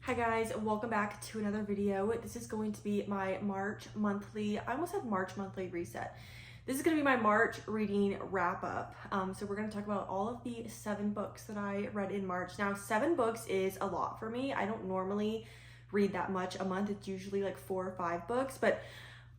Hi guys, welcome back to another video. This is going to be my March monthly, I almost said March monthly reset. This is going to be my March reading wrap up. So we're going to talk about all of the 7 books that I read in March. Now 7 books is a lot for me. I don't normally read that much a month. It's usually like 4 or 5 books, but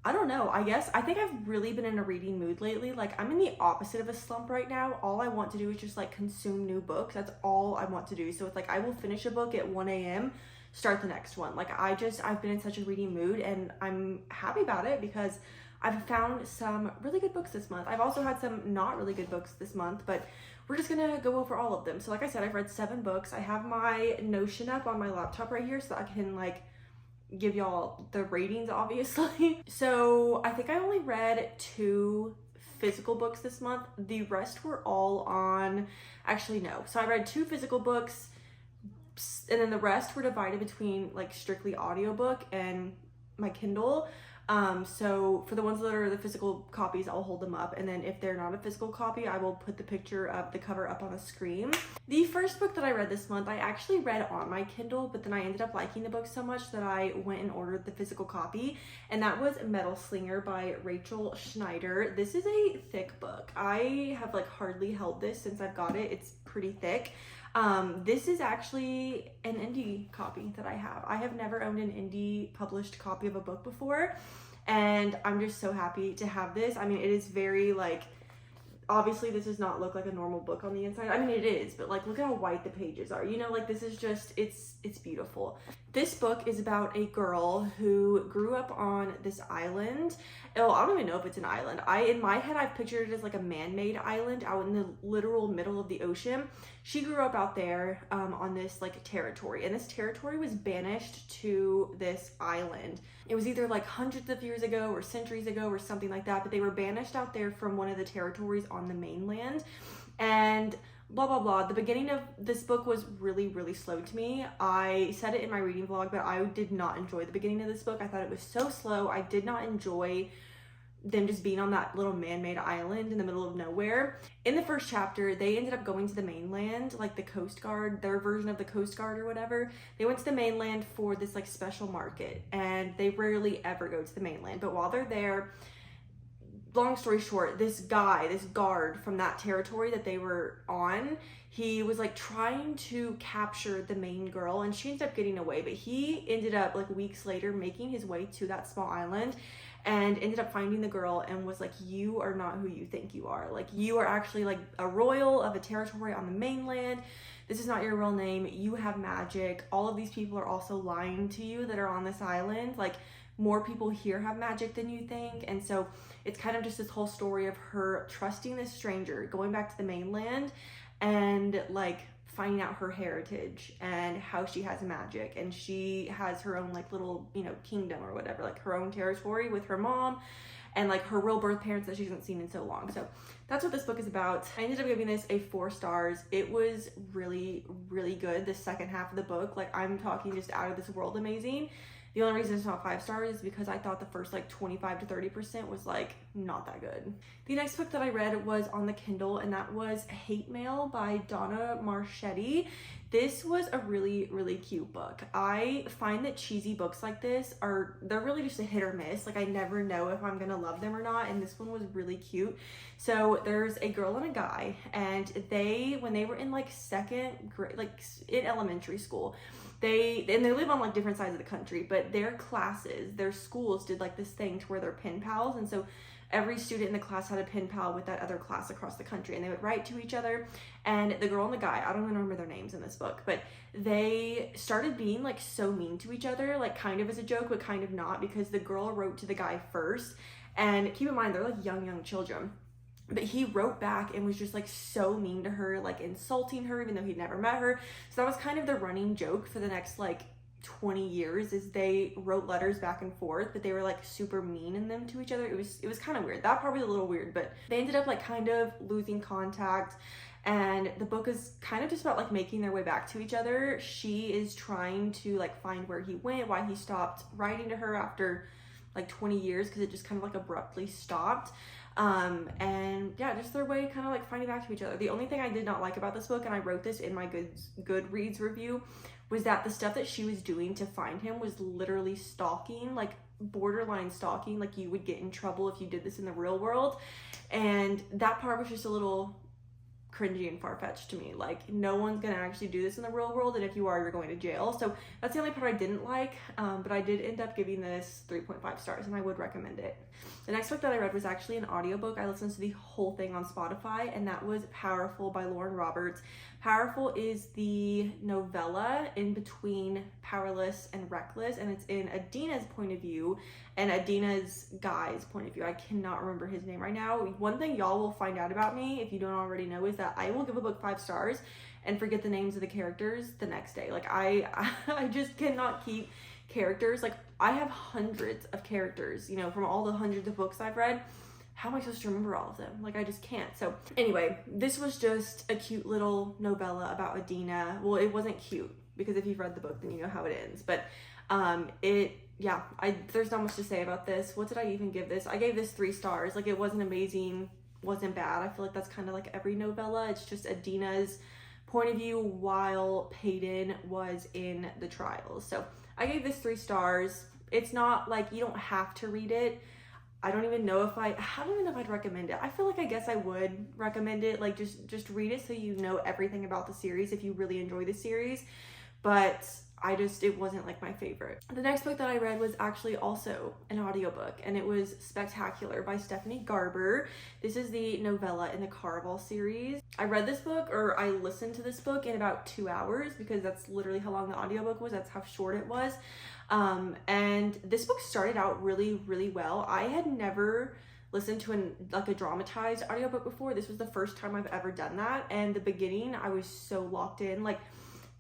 I don't know. I think I've really been in a reading mood lately. Like I'm in the opposite of a slump right now. All I want to do is just like consume new books. That's all I want to do. So it's like I will finish a book at 1 a.m. start the next one. Like I've been in such a reading mood and I'm happy about it because I've found some really good books this month. I've also had some not really good books this month, but we're just gonna go over all of them. So like I said, I've read 7 books. I have my Notion up on my laptop right here so that I can like give y'all the ratings obviously. So I think I only read 2 physical books this month. The rest were all on, actually no. So I read 2 physical books and then the rest were divided between like strictly audiobook and my Kindle. So for the ones that are the physical copies, I'll hold them up, and then if they're not a physical copy, I will put the picture of the cover up on the screen. The first book that I read this month, I actually read on my Kindle, but then I ended up liking the book so much that I went and ordered the physical copy, and that was Metal Slinger by Rachel Schneider. This is a thick book. I have like hardly held this since I've got it. It's pretty thick. This is actually an indie copy that I have. I have never owned an indie published copy of a book before, and I'm just so happy to have this. I mean, it is very like, obviously this does not look like a normal book on the inside. I mean, it is, but like look at how white the pages are. You know, like this is just, it's beautiful. This book is about a girl who grew up on this island. Oh, I don't even know if it's an island. In my head, I've pictured it as like a man-made island out in the literal middle of the ocean. She grew up out there on this like territory, and this territory was banished to this island. It was either like hundreds of years ago or centuries ago or something like that, but they were banished out there from one of the territories on the mainland, and blah blah blah. The beginning of this book was really slow to me. I said it in my reading vlog, but I did not enjoy the beginning of this book. I thought it was so slow. I did not enjoy them just being on that little man-made island in the middle of nowhere. In the first chapter, they ended up going to the mainland, like the Coast Guard, their version of the Coast Guard or whatever. They went to the mainland for this like special market, and they rarely ever go to the mainland. But while they're there, long story short, this guard from that territory that they were on, he was like trying to capture the main girl, and she ended up getting away, but he ended up like weeks later making his way to that small island and ended up finding the girl and was like, you are not who you think you are. Like, you are actually like a royal of a territory on the mainland. This is not your real name. You have magic. All of these people are also lying to you that are on this island. Like, more people here have magic than you think. And so it's kind of just this whole story of her trusting this stranger, going back to the mainland, and like finding out her heritage and how she has magic, and she has her own like little, you know, kingdom or whatever, like her own territory with her mom and like her real birth parents that she hasn't seen in so long. So that's what this book is about. I ended up giving this a 4 stars. It was really good. The second half of the book, like I'm talking just out of this world amazing. The only reason it's not 5 stars is because I thought the first like 25 to 30% was like not that good. The next book that I read was on the Kindle, and that was Hate Mail by Donna Marchetti. This was a really cute book. I find that cheesy books like this they're really just a hit or miss. Like I never know if I'm gonna love them or not, and this one was really cute. So there's a girl and a guy, and when they were in like 2nd grade, like in elementary school, they live on like different sides of the country, but their schools did like this thing to where they're pen pals, and so every student in the class had a pen pal with that other class across the country, and they would write to each other. And the girl and the guy, I don't even remember their names in this book, but they started being like so mean to each other, like kind of as a joke, but kind of not, because the girl wrote to the guy first. And keep in mind, they're like young children. But he wrote back and was just like so mean to her, like insulting her, even though he'd never met her. So that was kind of the running joke for the next like 20 years, is they wrote letters back and forth, but they were like super mean in them to each other. It was kind of weird. That part was a little weird, but they ended up like kind of losing contact. And the book is kind of just about like making their way back to each other. She is trying to like find where he went, why he stopped writing to her after like 20 years, because it just kind of like abruptly stopped. And yeah, just their way kind of like finding back to each other. The only thing I did not like about this book, and I wrote this in my Goodreads review, was that the stuff that she was doing to find him was literally stalking, like borderline stalking, like you would get in trouble if you did this in the real world. And that part was just a little cringy and far-fetched to me. Like, no one's gonna actually do this in the real world, and if you are, you're going to jail. So that's the only part I didn't like, but I did end up giving this 3.5 stars, and I would recommend it. The next book that I read was actually an audiobook. I listened to the whole thing on Spotify, and that was Powerful by Lauren Roberts. Powerful is the novella in between Powerless and Reckless, and it's in Adina's point of view and Adina's guy's point of view. I cannot remember his name right now. One thing y'all will find out about me, if you don't already know, is that I will give a book 5 stars and forget the names of the characters the next day. Like, I just cannot keep characters. Like, I have hundreds of characters, you know, from all the hundreds of books I've read. How am I supposed to remember all of them? Like, I just can't. So anyway, this was just a cute little novella about Adina. Well, it wasn't cute, because if you've read the book, then you know how it ends. But there's not much to say about this. What did I even give this? I gave this 3 stars. Like, it wasn't amazing, wasn't bad. I feel like that's kind of like every novella. It's just Adina's point of view while Peyton was in the trials. So I gave this 3 stars. It's not like, you don't have to read it. I don't even know if I'd recommend it. I feel like I guess I would recommend it. Like, just read it so you know everything about the series if you really enjoy the series. But it wasn't like my favorite. The next book that I read was actually also an audiobook, and it was Spectacular by Stephanie Garber. This is the novella in the Caraval series. I read this book, or I listened to this book in about 2 hours, because that's literally how long the audiobook was. That's how short it was. And this book started out really, really well. I had never listened to a dramatized audiobook before. This was the first time I've ever done that. And the beginning, I was so locked in. Like,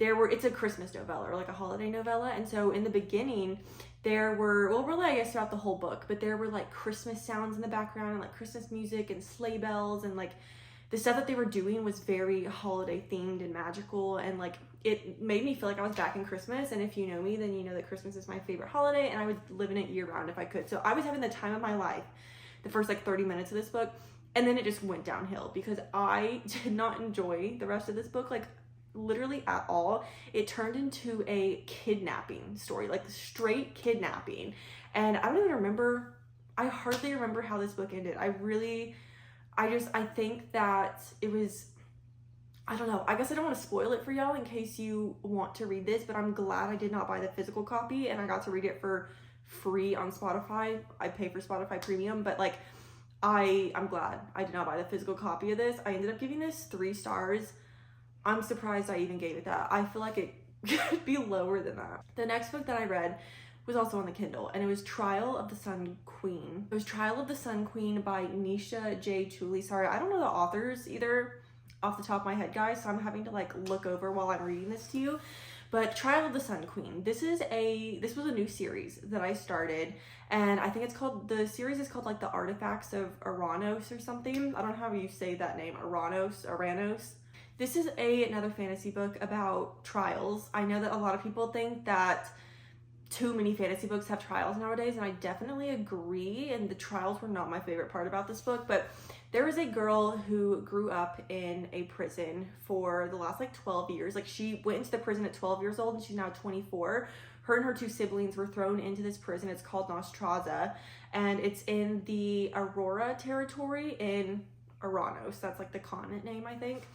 it's a Christmas novella, or like a holiday novella. And so in the beginning, there were, well, really, I guess throughout the whole book, but there were like Christmas sounds in the background, and like Christmas music and sleigh bells, and like the stuff that they were doing was very holiday themed and magical, and like it made me feel like I was back in Christmas. And if you know me, then you know that Christmas is my favorite holiday, and I would live in it year round if I could. So I was having the time of my life the first like 30 minutes of this book, and then it just went downhill, because I did not enjoy the rest of this book, like literally at all. It turned into a kidnapping story, like straight kidnapping. And I don't even remember, I hardly remember how this book ended. I think that it was, I don't know. I guess I don't want to spoil it for y'all in case you want to read this, but I'm glad I did not buy the physical copy and I got to read it for free on Spotify. I pay for Spotify Premium, but like, I'm glad I did not buy the physical copy of this. I ended up giving this 3 stars. I'm surprised I even gave it that. I feel like it could be lower than that. The next book that I read was also on the Kindle, and it was Trial of the Sun Queen. It was Trial of the Sun Queen by Nisha J. Tooley. Sorry, I don't know the authors either off the top of my head, guys, so I'm having to like look over while I'm reading this to you. But Trial of the Sun Queen, this was a new series that I started, and I think the series is called like the Artifacts of Aranos or something. I don't know how you say that name, Aranos. This is another fantasy book about trials. I know that a lot of people think that too many fantasy books have trials nowadays, and I definitely agree, and the trials were not my favorite part about this book. But there was a girl who grew up in a prison for the last like 12 years. Like, she went into the prison at 12 years old, and she's now 24. Her and her 2 siblings were thrown into this prison. It's called Nostraza, and it's in the Aurora territory in Aranos. That's like the continent name, I think.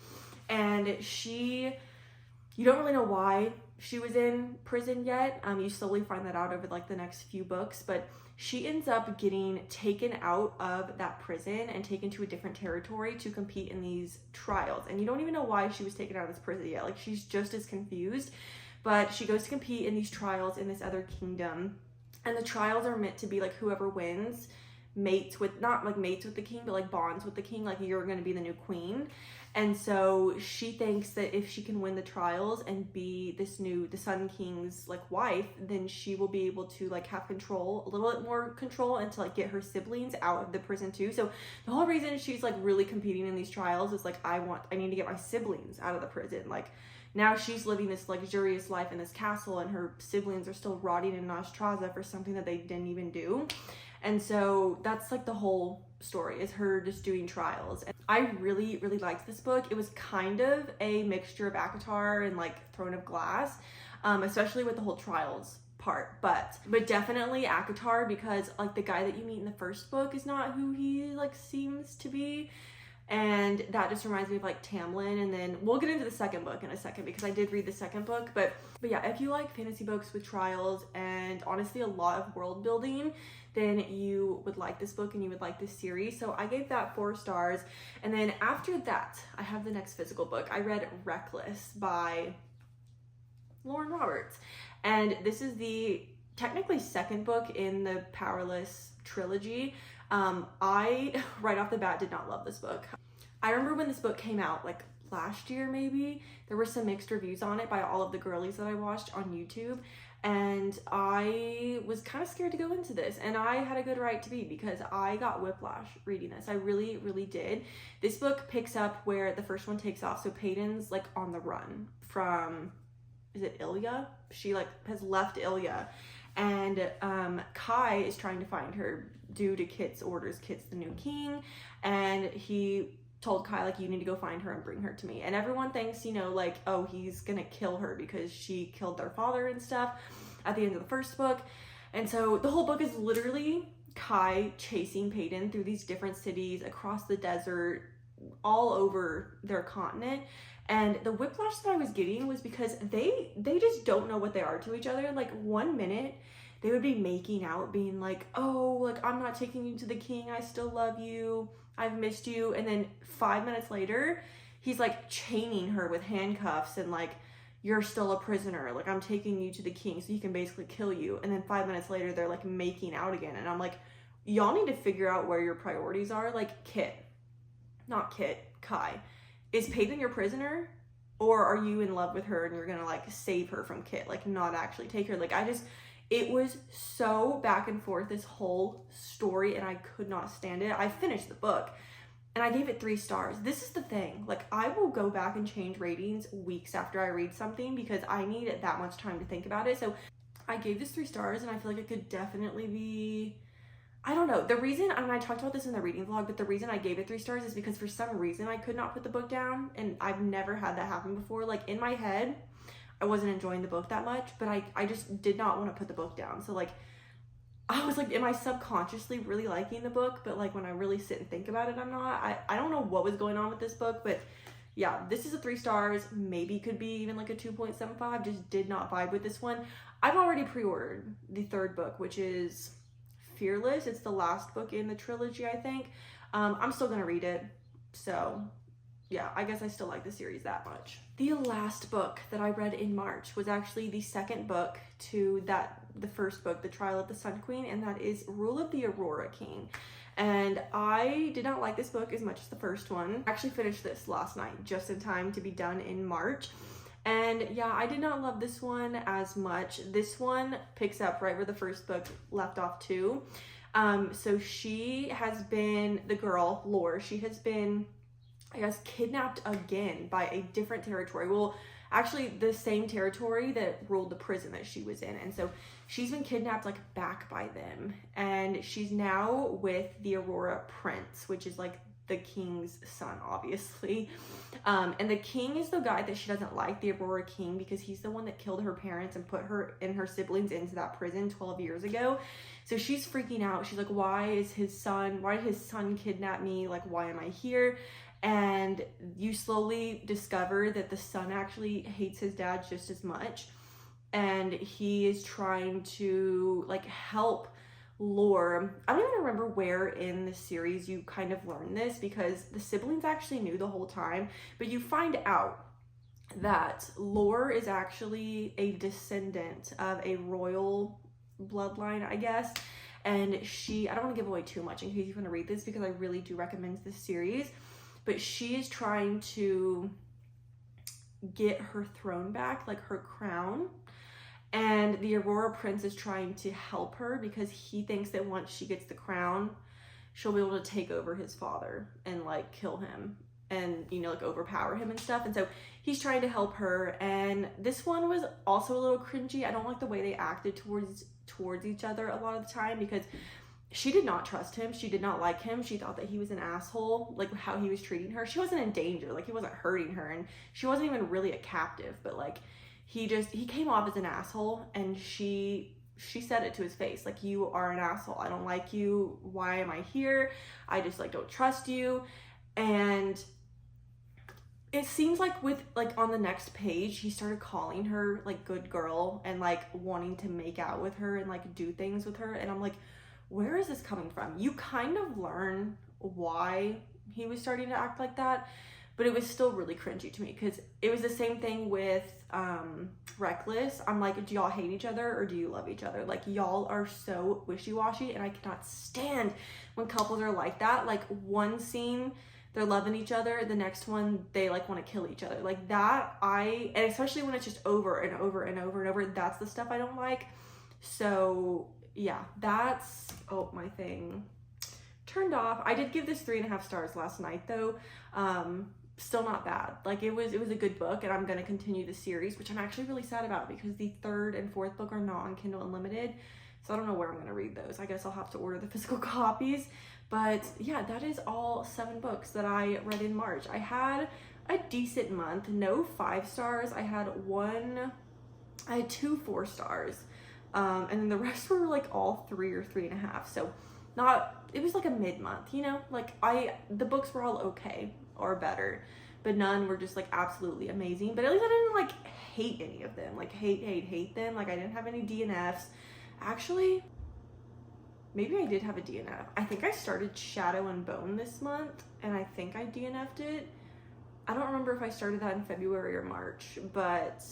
And you don't really know why she was in prison yet. You slowly find that out over like the next few books, but she ends up getting taken out of that prison and taken to a different territory to compete in these trials. And you don't even know why she was taken out of this prison yet. Like, she's just as confused, but she goes to compete in these trials in this other kingdom. And the trials are meant to be like whoever wins mates with the king, but like bonds with the king, like you're going to be the new queen. And so she thinks that if she can win the trials and be the Sun King's like wife, then she will be able to like have control, a little bit more control, and to like get her siblings out of the prison too. So the whole reason she's like really competing in these trials is like, I need to get my siblings out of the prison. Like, now she's living this luxurious life in this castle, and her siblings are still rotting in Nostraza for something that they didn't even do. And so that's like the whole story, is her just doing trials. And I really, really liked this book. It was kind of a mixture of ACOTAR and like Throne of Glass. especially with the whole trials part, but definitely ACOTAR, because like the guy that you meet in the first book is not who he like seems to be, and that just reminds me of like Tamlin. And then we'll get into the second book in a second because I did read the second book, but yeah, if you like fantasy books with trials and honestly a lot of world building, then you would like this book and you would like this series. So I gave that 4 stars. And then after that, I have the next physical book. I read Reckless by Lauren Roberts, and this is the technically second book in the Powerless trilogy. I right off the bat did not love this book. I remember when this book came out, like last year maybe, there were some mixed reviews on it by all of the girlies that I watched on YouTube, and I was kind of scared to go into this, and I had a good right to be because I got whiplash reading this. I really, really did. This book picks up where the first one takes off. So Peyton's like on the run from, is it Ilya? She like has left Ilya, and Kai is trying to find her due to Kit's orders. Kit's the new king, and he told Kai like, you need to go find her and bring her to me. And everyone thinks, you know, like, oh, he's gonna kill her because she killed their father and stuff at the end of the first book. And so the whole book is literally Kai chasing Peyton through these different cities across the desert, all over their continent. And the whiplash that I was getting was because they just don't know what they are to each other. Like 1 minute they would be making out, being like, oh, like, I'm not taking you to the king, I still love you, I've missed you. And then 5 minutes later he's like chaining her with handcuffs and like, you're still a prisoner, like, I'm taking you to the king so he can basically kill you. And then 5 minutes later they're like making out again, and I'm like, y'all need to figure out where your priorities are. Like, Kai, is Peyton your prisoner, or are you in love with her and you're gonna like save her from Kit, like not actually take her? Like, it was so back and forth, this whole story, and I could not stand it. I finished the book and I gave it 3 stars. This is the thing, like, I will go back and change ratings weeks after I read something because I need that much time to think about it. So I gave this 3 stars, and I feel like it could definitely be, I don't know. The reason, I mean, I talked about this in the reading vlog, but the reason I gave it 3 stars is because for some reason I could not put the book down, and I've never had that happen before. Like, in my head, I wasn't enjoying the book that much, but I just did not want to put the book down. So like, I was like, am I subconsciously really liking the book? But like, when I really sit and think about it, I'm not. I don't know what was going on with this book, but yeah, this is a 3 stars. Maybe could be even like a 2.75. Just did not vibe with this one. I've already pre-ordered the 3rd book, which is Fearless. It's the last book in the trilogy, I think. I'm still gonna read it, so yeah, I guess I still like the series that much. The last book that I read in March was actually the second book to the first book, The Trial of the Sun Queen, and that is Rule of the Aurora King. And I did not like this book as much as the first one. I actually finished this last night, just in time to be done in March. And yeah, I did not love this one as much. This one picks up right where the first book left off too. So she has been, the girl, Lore, she has been, I guess, kidnapped again by a different territory. Well, actually the same territory that ruled the prison that she was in. And so she's been kidnapped like back by them. And she's now with the Aurora Prince, which is like the king's son, obviously. And the king is the guy that she doesn't like, the Aurora King, because he's the one that killed her parents and put her and her siblings into that prison 12 years ago. So she's freaking out. She's like, why did his son kidnap me? Like, why am I here? And you slowly discover that the son actually hates his dad just as much. And he is trying to like help Lore. I don't even remember where in the series you kind of learn this, because the siblings actually knew the whole time, but you find out that Lore is actually a descendant of a royal bloodline, I guess. And I don't want to give away too much in case you want to read this, because I really do recommend this series. But she is trying to get her throne back, like her crown. And the Aurora Prince is trying to help her because he thinks that once she gets the crown, she'll be able to take over his father and like kill him and, you know, like overpower him and stuff. And so he's trying to help her. And this one was also a little cringy. I don't like the way they acted towards each other a lot of the time, because she did not trust him. She did not like him. She thought that he was an asshole, like how he was treating her. She wasn't in danger, like he wasn't hurting her, and she wasn't even really a captive, but like he came off as an asshole, and she said it to his face, like, you are an asshole, I don't like you, why am I here, I just like don't trust you. And it seems like on the next page he started calling her like good girl and like wanting to make out with her and like do things with her, and I'm like, where is this coming from? You kind of learn why he was starting to act like that, but it was still really cringy to me, because it was the same thing with Reckless. I'm like, do y'all hate each other or do you love each other? Like, y'all are so wishy-washy, and I cannot stand when couples are like that. Like, one scene they're loving each other, the next one they like want to kill each other, like that. And especially when it's just over and over and over and over, that's the stuff I don't like. So yeah, that's, oh, my thing turned off. I did give this 3.5 stars last night though. Still not bad. Like, it was a good book, and I'm gonna continue the series, which I'm actually really sad about, because the 3rd and 4th book are not on Kindle Unlimited, so I don't know where I'm gonna read those. I guess I'll have to order the physical copies. But yeah, that is all 7 books that I read in March. I had a decent month. No 5 stars. I had 2 4 stars, and then the rest were like all 3 or 3.5. So it was like a mid-month, you know, like the books were all okay or better, but none were just like absolutely amazing. But at least I didn't like hate any of them, like hate them. Like, I didn't have any DNFs. Actually, maybe I did have a DNF. I think I started Shadow and Bone this month, and I think I DNF'd it. I don't remember if I started that in February or March, but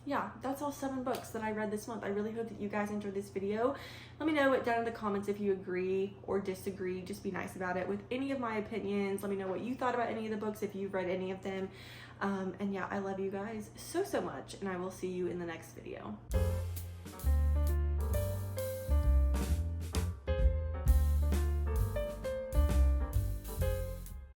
yeah, that's all 7 books that I read this month. I really hope that you guys enjoyed this video. Let me know down in the comments if you agree or disagree. Just be nice about it with any of my opinions. Let me know what you thought about any of the books, if you've read any of them. And yeah, I love you guys so much, and I will see you in the next video.